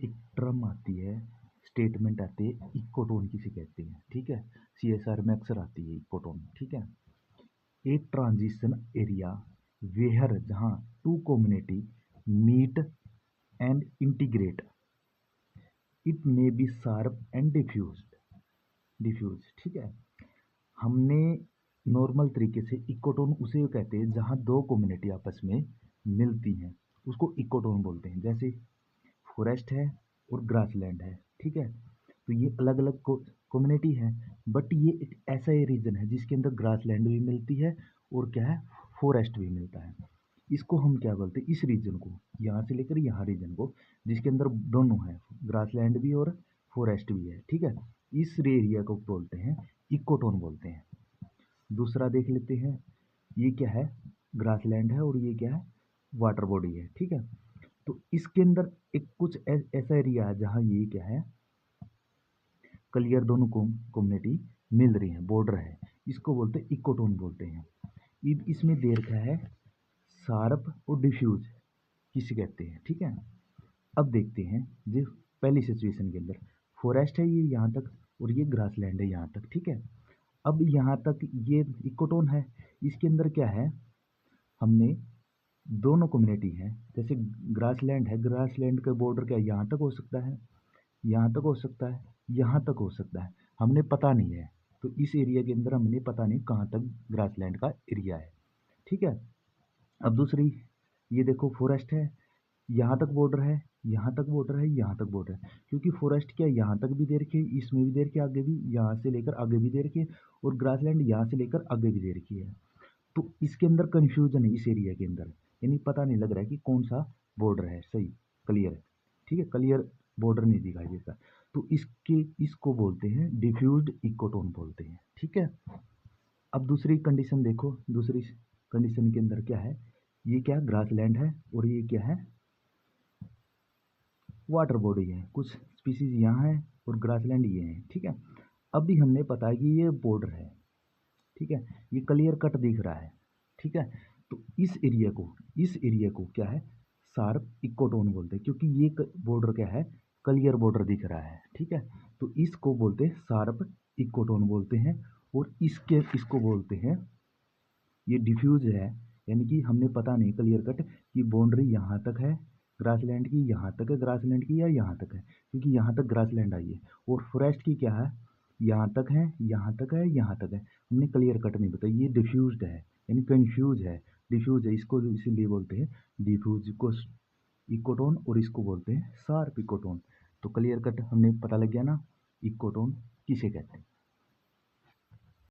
एक टर्म आती है, स्टेटमेंट आती है, इकोटोन किसे कहते हैं, ठीक है। CSR में अक्सर आती है इकोटोन, ठीक है। एक ट्रांजिशन एरिया वेयर जहाँ two community meet and integrate, it may be sharp and diffuse, ठीक है। हमने नॉर्मल तरीके से इकोटोन उसे कहते हैं जहाँ दो कम्युनिटी आपस में मिलती हैं, उसको इकोटोन बोलते हैं। जैसे फॉरेस्ट है और ग्रासलैंड है, ठीक है। तो ये अलग अलग कम्युनिटी है, बट ये एक ऐसा ही रीजन है जिसके अंदर ग्रासलैंड भी मिलती है और क्या है, फॉरेस्ट भी मिलता है। इसको हम क्या बोलते हैं, इस रीजन को, यहाँ से लेकर यहाँ रीजन को, जिसके अंदर दोनों है, ग्रासलैंड भी और फॉरेस्ट भी है, ठीक है। इस एरिया को बोलते हैं इकोटोन बोलते हैं। दूसरा देख लेते हैं, ये क्या है, ग्रासलैंड है और ये क्या है, वाटर बॉडी है, ठीक है। तो इसके अंदर एक कुछ ऐसा एरिया है जहाँ ये क्या है, क्लियर दोनों कम्युनिटी मिल रही है, बॉर्डर है, इसको बोलते हैं इकोटोन बोलते हैं। इसमें दे रखा है शार्प और डिफ्यूज किसे कहते हैं, ठीक है। अब देखते हैं जो पहली सिचुएशन के अंदर फॉरेस्ट है ये यहाँ तक और ये ग्रासलैंड है यहाँ तक, ठीक है। अब यहाँ तक ये इकोटोन है, इसके अंदर क्या है, हमने दोनों कम्युनिटी है, जैसे ग्रासलैंड है, ग्रासलैंड का बॉर्डर क्या यहाँ तक हो सकता है, यहाँ तक हो सकता है, यहाँ तक हो सकता है, हमने पता नहीं है। तो इस एरिया के अंदर हमने पता नहीं कहाँ तक ग्रासलैंड का एरिया है, ठीक है। अब दूसरी, ये देखो फॉरेस्ट है, यहाँ तक बॉर्डर है, यहाँ तक बॉर्डर है, यहाँ तक बॉर्डर है, क्योंकि फॉरेस्ट क्या यहाँ तक भी दे रखी है, इसमें भी दे रखी है, आगे भी, यहाँ से लेकर आगे भी दे रखी है, और ग्रासलैंड यहाँ से लेकर आगे भी दे रखी है। तो इसके अंदर कन्फ्यूजन है इस एरिया के अंदर, यानी पता नहीं लग रहा है कि कौन सा बॉर्डर है, सही क्लियर है, ठीक है, क्लियर बॉर्डर नहीं दिखाई देता। तो इसको बोलते हैं डिफ्यूज्ड इकोटोन बोलते हैं, ठीक है। अब दूसरी कंडीशन देखो, दूसरी कंडीशन के अंदर क्या है, ये क्या ग्रासलैंड है और ये क्या है, वाटर बॉडी है, कुछ स्पीसीज यहाँ है और ग्रासलैंड ये है, ठीक है। अभी हमने पता है कि ये बॉर्डर है, ठीक है, ये क्लियर कट दिख रहा है, ठीक है। तो इस एरिया को क्या है, शार्प इकोटोन बोलते हैं, क्योंकि ये बॉर्डर क्या है, क्लियर बॉर्डर दिख रहा है, ठीक है। तो इसको बोलते हैं शार्प इकोटोन बोलते हैं। और इसको बोलते हैं, ये डिफ्यूज है, यानी कि हमने पता नहीं क्लियर कट कि बाउंड्री यहाँ तक है ग्रासलैंड की, यहाँ तक है ग्रासलैंड की, या यहाँ तक है, क्योंकि यहाँ तक ग्रासलैंड आई है। और फॉरेस्ट की क्या है, यहाँ तक है, यहाँ तक है, यहाँ तक है, हमने क्लियर कट नहीं बताया, ये डिफ्यूज्ड है, यानी कन्फ्यूज है, डिफ्यूज है, इसको इसीलिए बोलते हैं डिफ्यूज को इकोटोन, और इसको बोलते हैं शार्प इकोटोन। तो क्लियर कट हमने पता लग गया ना, इकोटोन किसे कहते हैं।